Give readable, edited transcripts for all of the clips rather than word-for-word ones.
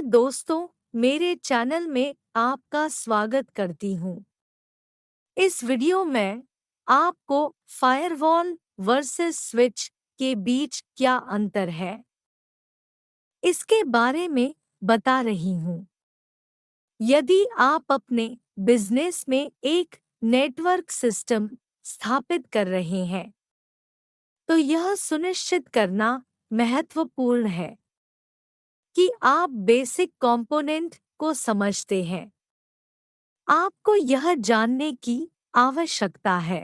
प्रिय दोस्तों, मेरे चैनल में आपका स्वागत करती हूँ। इस वीडियो में आपको फायरवॉल वर्सेस स्विच के बीच क्या अंतर है, इसके बारे में बता रही हूँ। यदि आप अपने बिजनेस में एक नेटवर्क सिस्टम स्थापित कर रहे हैं, तो यह सुनिश्चित करना महत्वपूर्ण है कि आप बेसिक कंपोनेंट को समझते हैं। आपको यह जानने की आवश्यकता है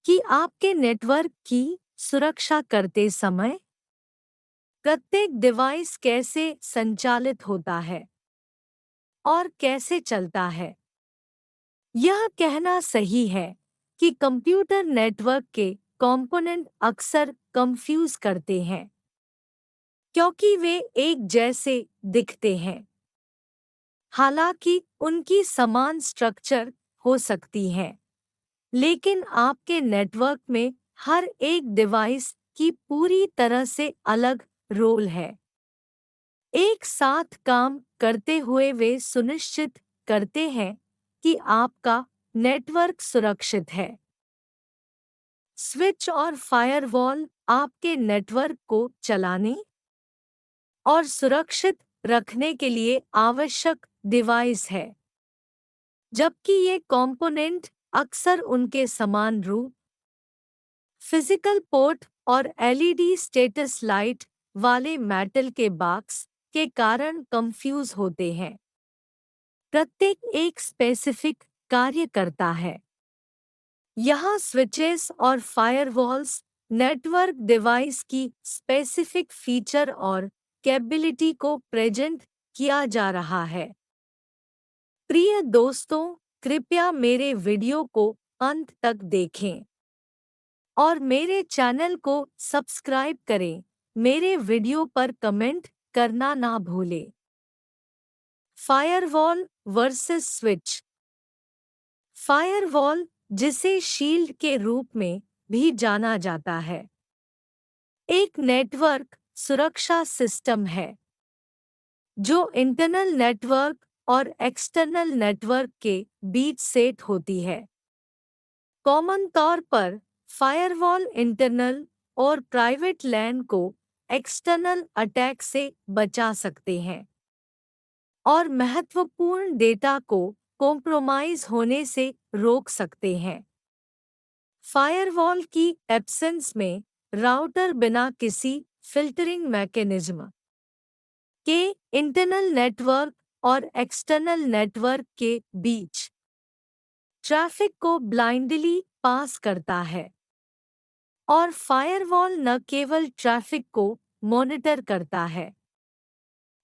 कि आपके नेटवर्क की सुरक्षा करते समय प्रत्येक डिवाइस कैसे संचालित होता है और कैसे चलता है। यह कहना सही है कि कंप्यूटर नेटवर्क के कंपोनेंट अक्सर कंफ्यूज करते हैं क्योंकि वे एक जैसे दिखते हैं। हालांकि उनकी समान स्ट्रक्चर हो सकती है, लेकिन आपके नेटवर्क में हर एक डिवाइस की पूरी तरह से अलग रोल है। एक साथ काम करते हुए वे सुनिश्चित करते हैं कि आपका नेटवर्क सुरक्षित है। स्विच और फायरवॉल आपके नेटवर्क को चलाने और सुरक्षित रखने के लिए आवश्यक डिवाइस है, जबकि ये कंपोनेंट अक्सर उनके समान रूप, फिजिकल पोर्ट और एलईडी स्टेटस लाइट वाले मेटल के बॉक्स के कारण कंफ्यूज होते हैं। प्रत्येक एक स्पेसिफिक कार्य करता है। यहाँ स्विचेस और फायरवॉल्स नेटवर्क डिवाइस की स्पेसिफिक फीचर और कैपेबिलिटी को प्रेजेंट किया जा रहा है। प्रिय दोस्तों, कृपया मेरे वीडियो को अंत तक देखें और मेरे चैनल को सब्सक्राइब करें। मेरे वीडियो पर कमेंट करना ना भूलें। Firewall versus switch. फायरवॉल, जिसे शील्ड के रूप में भी जाना जाता है, एक नेटवर्क सुरक्षा सिस्टम है जो इंटरनल नेटवर्क और एक्सटर्नल नेटवर्क के बीच सेट होती है। कॉमन तौर पर फायरवॉल इंटरनल और प्राइवेट लैन को एक्सटर्नल अटैक से बचा सकते हैं और महत्वपूर्ण डेटा को कॉम्प्रोमाइज होने से रोक सकते हैं। फायरवॉल की एब्सेंस में राउटर बिना किसी फिल्टरिंग मैकेनिज्म के इंटरनल नेटवर्क और एक्सटर्नल नेटवर्क के बीच ट्रैफिक को ब्लाइंडली पास करता है, और फायरवॉल न केवल ट्रैफिक को मॉनिटर करता है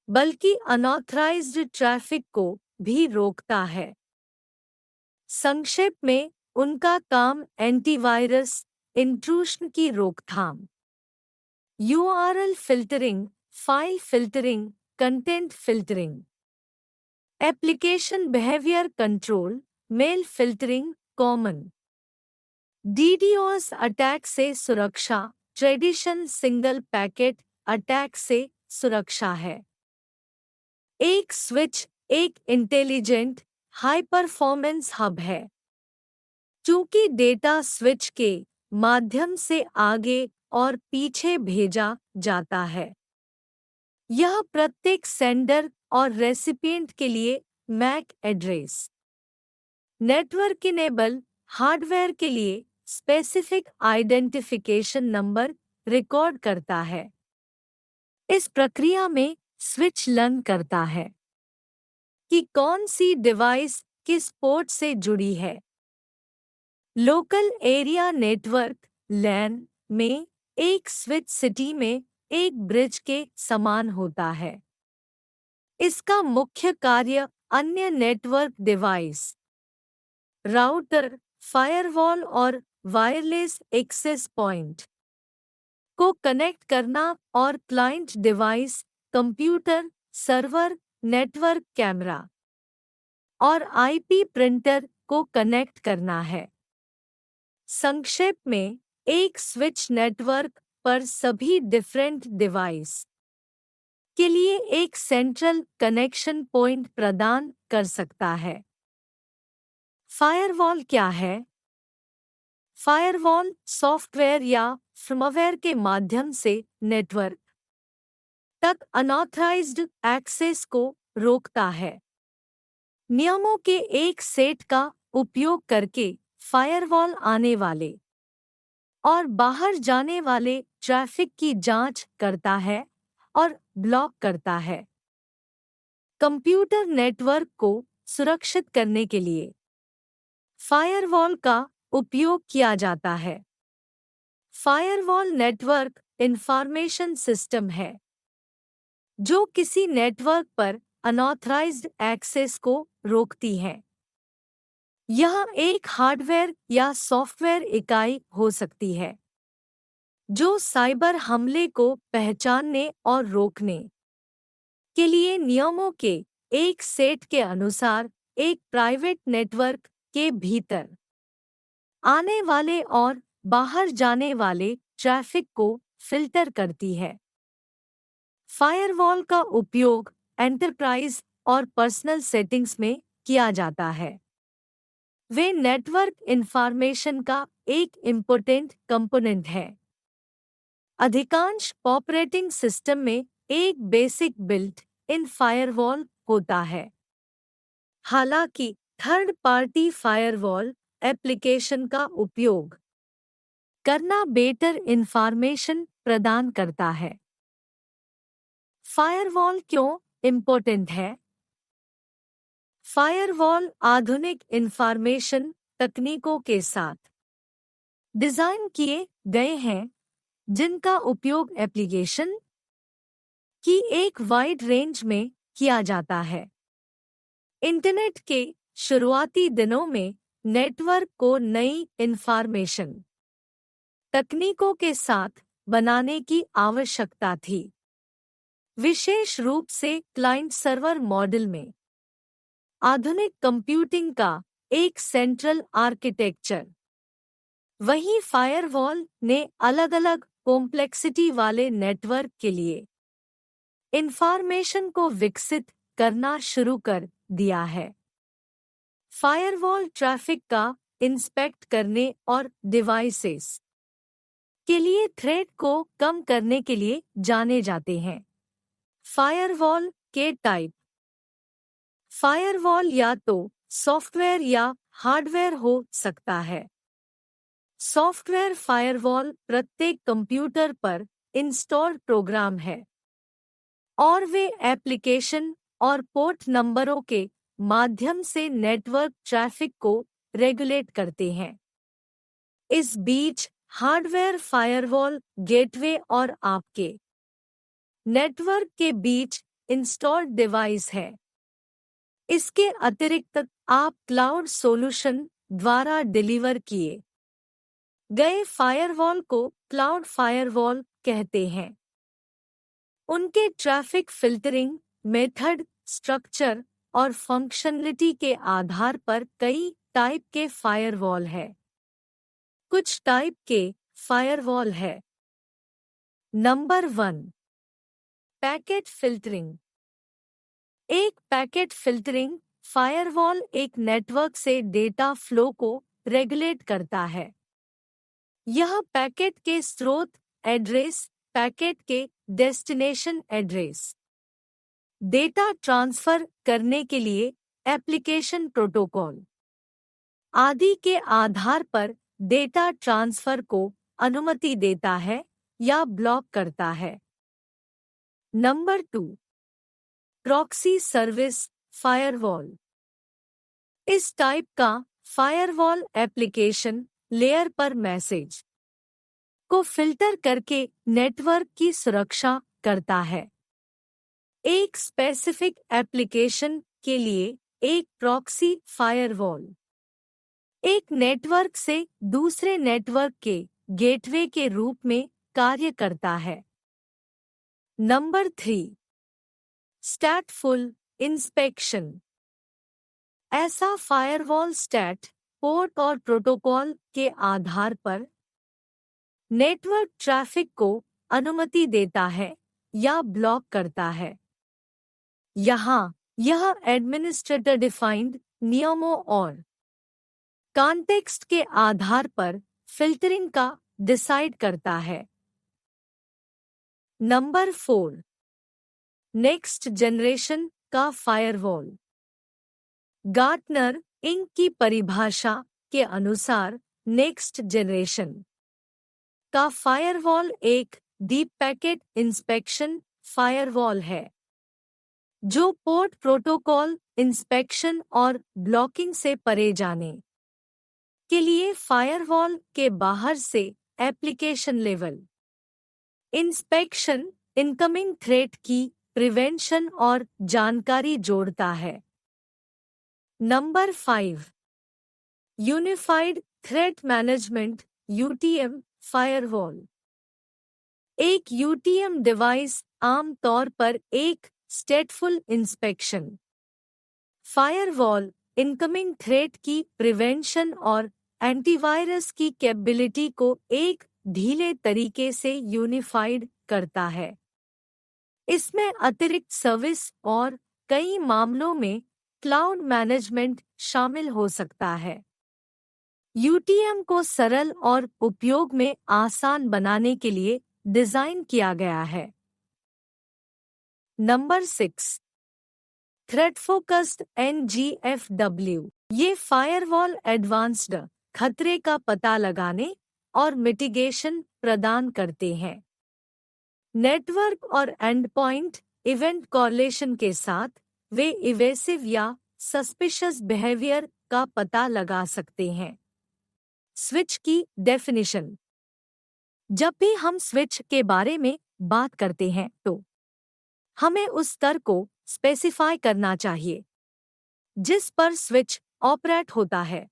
बल्कि अनऑथराइज्ड ट्रैफिक को भी रोकता है। संक्षेप में, उनका काम एंटीवायरस इंट्रूशन की रोकथाम, URL filtering, file filtering, content filtering, application behaviour control, mail filtering, common DDoS attack से सुरक्षा, ट्रेडिशन सिंगल पैकेट अटैक से सुरक्षा है। एक स्विच एक इंटेलिजेंट हाई परफॉर्मेंस हब है, चूंकि डेटा स्विच के माध्यम से आगे और पीछे भेजा जाता है। यह प्रत्येक सेंडर और रेसिपिएंट के लिए MAC address, network enable hardware के लिए स्पेसिफिक आइडेंटिफिकेशन नंबर रिकॉर्ड करता है। इस प्रक्रिया में स्विच लर्न करता है कि कौन सी डिवाइस किस पोर्ट से जुड़ी है। लोकल एरिया नेटवर्क लैन में एक स्विच सिटी में एक ब्रिज के समान होता है। इसका मुख्य कार्य अन्य नेटवर्क डिवाइस, राउटर, फायरवॉल और वायरलेस एक्सेस पॉइंट को कनेक्ट करना और client device, computer, server, network camera और आईपी प्रिंटर को कनेक्ट करना है। संक्षेप में, एक स्विच नेटवर्क पर सभी डिफरेंट डिवाइस, के लिए एक सेंट्रल कनेक्शन पॉइंट प्रदान कर सकता है। फायरवॉल क्या है? फायरवॉल सॉफ्टवेयर या फर्मवेयर के माध्यम से नेटवर्क तक अनऑथराइज्ड एक्सेस को रोकता है। नियमों के एक सेट का उपयोग करके फायरवॉल आने वाले और बाहर जाने वाले ट्रैफिक की जांच करता है और ब्लॉक करता है। कंप्यूटर नेटवर्क को सुरक्षित करने के लिए फायरवॉल का उपयोग किया जाता है। फायरवॉल नेटवर्क इंफॉर्मेशन सिस्टम है जो किसी नेटवर्क पर अनऑथराइज्ड एक्सेस को रोकती है। यह एक हार्डवेयर या सॉफ्टवेयर इकाई हो सकती है जो साइबर हमले को पहचानने और रोकने के लिए नियमों के एक सेट के अनुसार एक प्राइवेट नेटवर्क के भीतर आने वाले और बाहर जाने वाले ट्रैफिक को फिल्टर करती है। फायरवॉल का उपयोग एंटरप्राइज और पर्सनल सेटिंग्स में किया जाता है। वे नेटवर्क इंफॉर्मेशन का एक इम्पोर्टेंट कंपोनेंट है। अधिकांश ऑपरेटिंग सिस्टम में एक बेसिक बिल्ट इन फायरवॉल होता है। हालांकि थर्ड पार्टी फायरवॉल एप्लीकेशन का उपयोग करना बेटर इंफॉर्मेशन प्रदान करता है। फायरवॉल क्यों इम्पोर्टेंट है? फायरवॉल आधुनिक इंफॉर्मेशन तकनीकों के साथ डिजाइन किए गए हैं जिनका उपयोग एप्लीकेशन की एक वाइड रेंज में किया जाता है। इंटरनेट के शुरुआती दिनों में नेटवर्क को नई इंफॉर्मेशन तकनीकों के साथ बनाने की आवश्यकता थी, विशेष रूप से क्लाइंट सर्वर मॉडल में। आधुनिक कंप्यूटिंग का एक सेंट्रल आर्किटेक्चर वहीं फायरवॉल ने अलग-अलग कॉम्प्लेक्सिटी वाले नेटवर्क के लिए इंफॉर्मेशन को विकसित करना शुरू कर दिया है। फायरवॉल ट्रैफिक का इंस्पेक्ट करने और डिवाइसेस के लिए थ्रेट को कम करने के लिए जाने जाते हैं। फायरवॉल के टाइप। फायरवॉल या तो सॉफ्टवेयर या हार्डवेयर हो सकता है। सॉफ्टवेयर फायरवॉल प्रत्येक कंप्यूटर पर इंस्टॉल्ड प्रोग्राम है और वे एप्लीकेशन और पोर्ट नंबरों के माध्यम से नेटवर्क ट्रैफिक को रेगुलेट करते हैं। इस बीच हार्डवेयर फायरवॉल गेटवे और आपके नेटवर्क के बीच इंस्टॉल्ड डिवाइस है। इसके अतिरिक्त आप क्लाउड सॉल्यूशन द्वारा डिलीवर किए गए फायरवॉल को क्लाउड फायरवॉल कहते हैं। उनके ट्रैफिक फिल्टरिंग मेथड, स्ट्रक्चर और फंक्शनलिटी के आधार पर कई टाइप के फायरवॉल है। कुछ टाइप के फायरवॉल है। Number 1, packet filtering. एक पैकेट फिल्टरिंग फायरवॉल एक नेटवर्क से डेटा फ्लो को रेगुलेट करता है। यह पैकेट के स्रोत एड्रेस, पैकेट के डेस्टिनेशन एड्रेस, डेटा ट्रांसफर करने के लिए एप्लीकेशन प्रोटोकॉल आदि के आधार पर डेटा ट्रांसफर को अनुमति देता है या ब्लॉक करता है। Number 2, proxy service firewall. इस टाइप का फायरवॉल एप्लीकेशन लेयर पर मैसेज को फिल्टर करके नेटवर्क की सुरक्षा करता है। एक स्पेसिफिक एप्लीकेशन के लिए एक प्रॉक्सी फायरवॉल एक नेटवर्क से दूसरे नेटवर्क के गेटवे के रूप में कार्य करता है। Number 3, stateful inspection. ऐसा फायरवॉल स्टैट, पोर्ट और प्रोटोकॉल के आधार पर नेटवर्क ट्रैफिक को अनुमति देता है या ब्लॉक करता है। यहाँ यह एडमिनिस्ट्रेटर डिफाइंड नियमों और कॉन्टेक्स्ट के आधार पर फिल्टरिंग का डिसाइड करता है। नंबर 4, नेक्स्ट जनरेशन का फायरवॉल। गार्टनर इंक की परिभाषा के अनुसार नेक्स्ट जनरेशन का फायरवॉल एक डीप पैकेट इंस्पेक्शन फायरवॉल है जो पोर्ट प्रोटोकॉल इंस्पेक्शन और ब्लॉकिंग से परे जाने के लिए फायरवॉल के बाहर से application level inspection, incoming threat की प्रिवेंशन और जानकारी जोड़ता है। Number 5, unified threat management UTM firewall. एक यूटीएम डिवाइस आमतौर पर एक स्टेटफुल इंस्पेक्शन फायरवॉल, इनकमिंग थ्रेट की प्रिवेंशन और एंटीवायरस की कैपेबिलिटी को एक ढीले तरीके से यूनिफाइड करता है। इसमें अतिरिक्त सर्विस और कई मामलों में क्लाउड मैनेजमेंट शामिल हो सकता है। यूटीएम को सरल और उपयोग में आसान बनाने के लिए डिजाइन किया गया है। Number 6, threat focused NGFW. ये फायरवॉल एडवांस्ड खतरे का पता लगाने और मिटिगेशन प्रदान करते हैं। नेटवर्क और एंडपॉइंट इवेंट कॉरलेशन के साथ वे इवेसिव या सस्पिशियस बिहेवियर का पता लगा सकते हैं। स्विच की डेफिनिशन। जब भी हम स्विच के बारे में बात करते हैं तो हमें उस स्तर को स्पेसिफाई करना चाहिए जिस पर स्विच ऑपरेट होता है।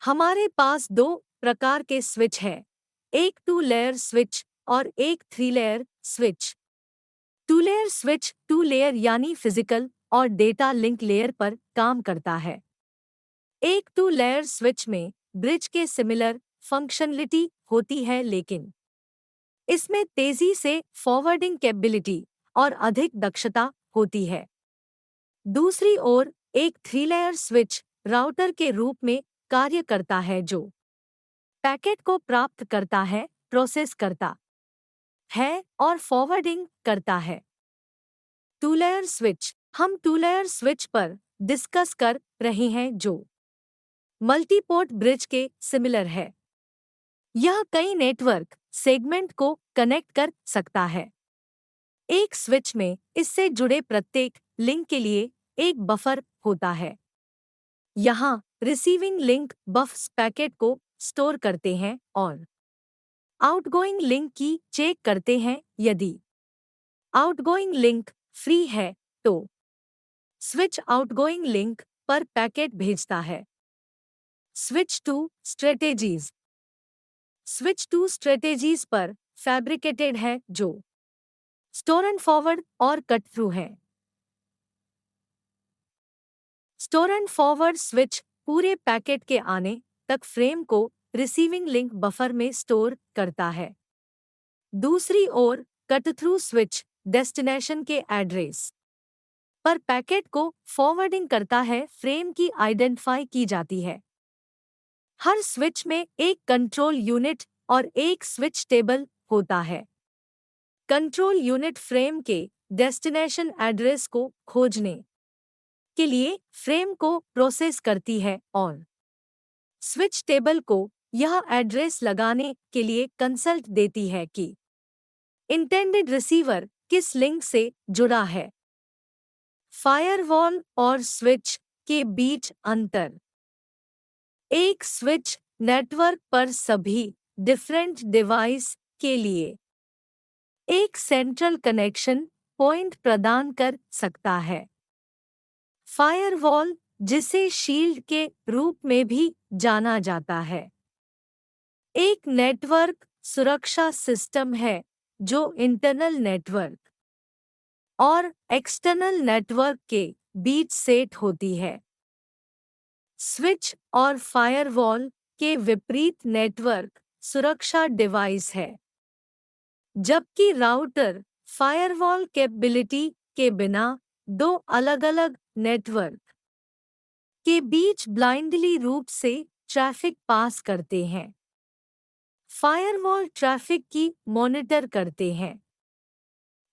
हमारे पास 2 प्रकार के स्विच हैं, एक 2 लेयर स्विच और एक 3 layer switch. 2 layer switch 2 layer यानी फिजिकल और डेटा लिंक लेयर पर काम करता है। एक 2 लेयर स्विच में ब्रिज के सिमिलर फंक्शनलिटी होती है, लेकिन इसमें तेजी से फॉरवर्डिंग कैपेबिलिटी और अधिक दक्षता होती है। दूसरी ओर एक 3 लेयर स्विच राउटर के रूप में कार्य करता है जो पैकेट को प्राप्त करता है, प्रोसेस करता है और फॉरवर्डिंग करता है। 2 लेयर स्विच। हम 2 लेयर स्विच पर डिस्कस कर रहे हैं जो मल्टीपोर्ट ब्रिज के सिमिलर है। यह कई नेटवर्क सेगमेंट को कनेक्ट कर सकता है। एक स्विच में इससे जुड़े प्रत्येक लिंक के लिए एक बफर होता है। यहाँ रिसीविंग लिंक बफ्स पैकेट को स्टोर करते हैं और आउटगोइंग लिंक की चेक करते हैं। यदि आउटगोइंग लिंक फ्री है तो स्विच आउटगोइंग लिंक पर पैकेट भेजता है। Switch to strategies. Switch to strategies पर फैब्रिकेटेड है जो स्टोर एंड फॉरवर्ड और कट थ्रू है। स्टोर एंड फॉरवर्ड स्विच पूरे पैकेट के आने तक फ्रेम को रिसीविंग लिंक बफर में स्टोर करता है। दूसरी ओर कट थ्रू स्विच डेस्टिनेशन के एड्रेस पर पैकेट को फॉरवर्डिंग करता है। फ्रेम की आइडेंटिफाई की जाती है। हर स्विच में एक कंट्रोल यूनिट और एक स्विच टेबल होता है। कंट्रोल यूनिट फ्रेम के डेस्टिनेशन एड्रेस को खोजने के लिए फ्रेम को प्रोसेस करती है और स्विच टेबल को यह एड्रेस लगाने के लिए कंसल्ट देती है कि इंटेंडेड रिसीवर किस लिंक से जुड़ा है। फायरवॉल और स्विच के बीच अंतर। एक स्विच नेटवर्क पर सभी डिफरेंट डिवाइस के लिए एक सेंट्रल कनेक्शन पॉइंट प्रदान कर सकता है। फायरवॉल, जिसे शील्ड के रूप में भी जाना जाता है, एक नेटवर्क सुरक्षा सिस्टम है जो इंटरनल नेटवर्क और एक्सटर्नल नेटवर्क के बीच सेट होती है। स्विच और फायरवॉल के विपरीत नेटवर्क सुरक्षा डिवाइस है, जबकि राउटर फायरवॉल कैपेबिलिटी के बिना दो अलग-अलग नेटवर्क के बीच ब्लाइंडली रूप से ट्रैफिक पास करते हैं। फायरवॉल ट्रैफिक की मॉनिटर करते हैं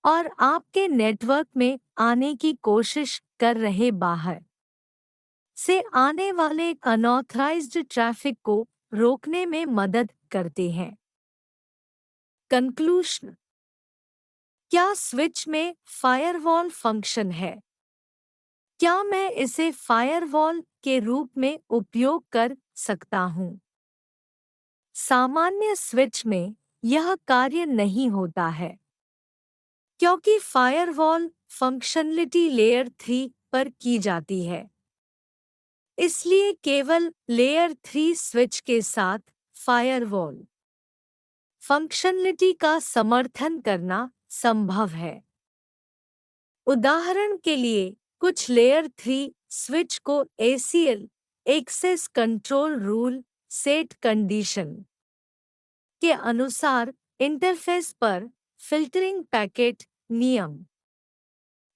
और आपके नेटवर्क में आने की कोशिश कर रहे बाहर से आने वाले अनऑथराइज्ड ट्रैफिक को रोकने में मदद करते हैं। कंक्लूशन। क्या स्विच में फायरवॉल फंक्शन है? क्या मैं इसे फायरवॉल के रूप में उपयोग कर सकता हूँ? सामान्य स्विच में यह कार्य नहीं होता है क्योंकि फायरवॉल फंक्शनलिटी लेयर 3 पर की जाती है। इसलिए केवल लेयर 3 स्विच के साथ फायरवॉल फंक्शनलिटी का समर्थन करना संभव है। उदाहरण के लिए कुछ लेयर 3 स्विच को ACL access control rule set condition के अनुसार इंटरफेस पर फिल्टरिंग पैकेट नियम,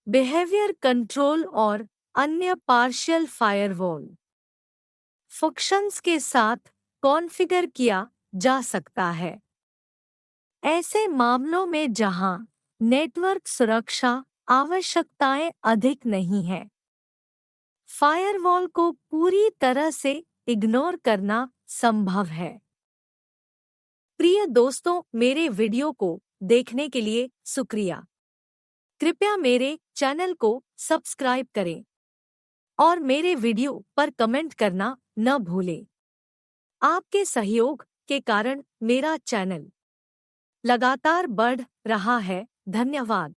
बिहेवियर कंट्रोल और अन्य पार्शियल फायरवॉल फंक्शंस के साथ कॉन्फ़िगर किया जा सकता है। ऐसे मामलों में जहां नेटवर्क सुरक्षा आवश्यकताएं अधिक नहीं हैं, फायरवॉल को पूरी तरह से इग्नोर करना संभव है। प्रिय दोस्तों, मेरे वीडियो को देखने के लिए शुक्रिया। कृपया मेरे चैनल को सब्सक्राइब करें और मेरे वीडियो पर कमेंट करना न भूलें। आपके सहयोग के कारण मेरा चैनल लगातार बढ़ रहा है। धन्यवाद।